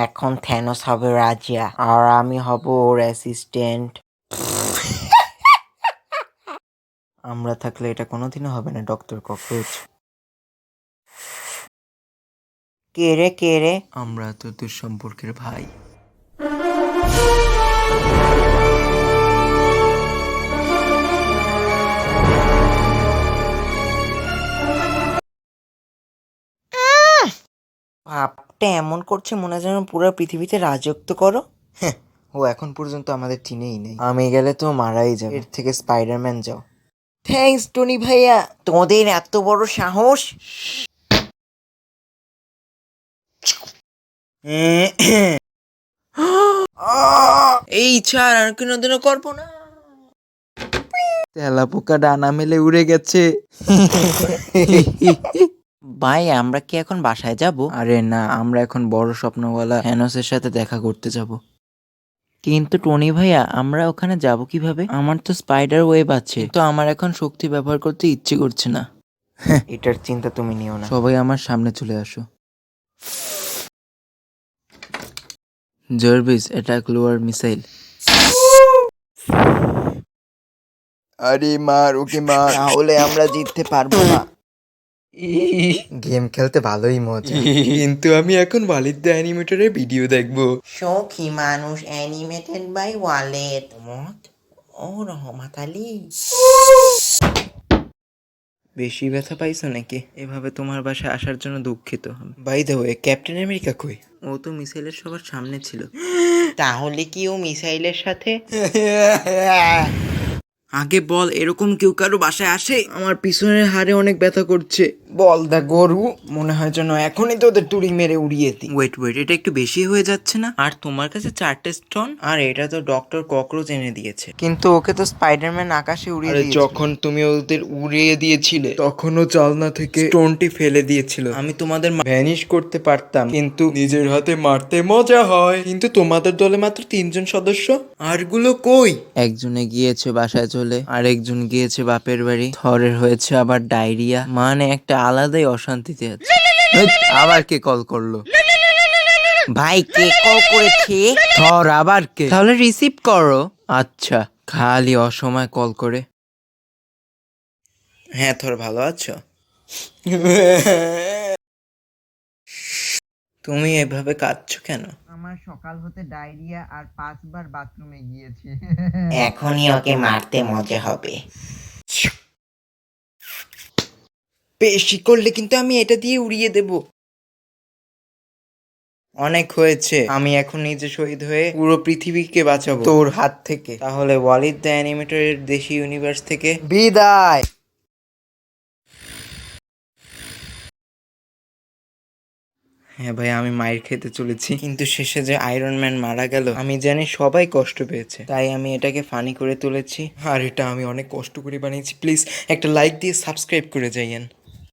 এখন থ্যানোস হবে রাজা আর আমি হব ওর অ্যাসিস্ট্যান্ট। আমরা থাকলে এটা কোনোদিনও হবে না, ডক্টর ককরোচ। কে রে? আমরা তো দুঃসম্পর্কের ভাই। ভাবটা এমন করছে মনে হয় যেন পুরো পৃথিবীতে রাজত্ব করো। ও এখন পর্যন্ত আমাদের চিনেই নেই। আমি গেলে তো মারাই যাবে, এর থেকে স্পাইডারম্যান যাও। থ্যাঙ্কস টনি ভাইয়া, তোদের এত বড় সাহস। এই ছাড়, আর কোনোদিনও করবো না। তেলা পোকা ডানা মেলে উড়ে গেছে। ভাই আমরা কি এখন বাসায় যাব? আরে না, আমরা এখন বড় স্বপ্নওয়ালা থ্যানোসের সাথে দেখা করতে যাব। কিন্তু টনি ভাইয়া আমরা ওখানে যাব কিভাবে? আমার তো স্পাইডার ওয়েব আছে, তো আমার এখন শক্তি ব্যবহার করতে ইচ্ছে করছে না। এটার চিন্তা তুমি নিও না, সবাই আমার সামনে চলে আসো। জার্ভিস, এটা ক্লোয়ার মিসাইল। আরে মার ওকে মার, তাহলে আমরা জিততে পারবো না। গেম খেলতে ভালোই মজা, কিন্তু আমি এখন ওয়ালিদ দ্য অ্যানিমেটরের ভিডিও দেখবো। সখী মানুষ অ্যানিমেটেড বাই ওয়ালেদ। ও রহমত আলী। বেশি ব্যথা পাইছো নাকি? এভাবে তোমার বাসায় আসার জন্য দুঃখিত। By the way, captain America কই? ও তো মিসাইলের সবার সামনে ছিল। তাহলে কি ও মিসাইলের সাথে? আগে বল, এরকম কেউ কারো বাসায় আসে? আমার পিছনের হাড়ে অনেক ব্যথা করছে। বল দা গরু, মনে হয় যেন এখনই তো ওদের তুড়ি মেরে উড়িয়ে দিই। ওয়েট, এটা একটু বেশি হয়ে যাচ্ছে না? আর তোমার কাছে 4টে স্টোন, আর এটা তো ডক্টর ককরোচ এনে দিয়েছে। কিন্তু ওকে তো স্পাইডারম্যান আকাশে উড়িয়ে দিয়েছে। যখন তুমি ওদের উড়িয়ে দিয়েছিলে তখনও চালনা থেকে স্টোনটি ফেলে দিয়েছিল। আমি তোমাদের ভ্যানিশ করতে পারতাম, কিন্তু নিজের হাতে মারতে মজা হয়। কিন্তু তোমাদের দলে মাত্র 3জন সদস্য, আরগুলো কই? একজনে গিয়েছে বাসায় চলে, আর একজন গিয়েছে বাপের বাড়ি। থরের হয়েছে আবার ডায়রিয়া, মানে একটা আলাদাই অশান্তিতে আছে। আবার কে কল করলো? ভাই কে কল করেছে? থর আবার কে? তাহলে রিসিভ করো। আচ্ছা, খালি অসময় কল করে। হ্যাঁ থর, ভালো আছো? তুমি এভাবে কাঁদছো কেন? আমার সকাল হতে ডায়রিয়া আর 5বার বাথরুমে গিয়েছি। এখনই ওকে মারতে মজা হবে। বেশি করলে কিন্তু আমি এটা দিয়ে উড়িয়ে দেব। অনেক হয়েছে, আমি এখন নিজে শহীদ হয়ে পুরো পৃথিবীকে বাঁচাবো তোর হাত থেকে। তাহলে ওয়ালিদ দ্য অ্যানিমেটরের দেশি ইউনিভার্স থেকে বিদায়। হ্যাঁ ভাই, আমি মায়ের খেতে চলেছি, কিন্তু শেষে যে আয়রন ম্যান মারা গেল, আমি জানি সবাই কষ্ট পেয়েছে, তাই আমি এটাকে ফানি করে তুলেছি। আর এটা আমি অনেক কষ্ট করে বানিয়েছি। প্লিজ একটা লাইক দিয়ে সাবস্ক্রাইব করে যাইয়েন।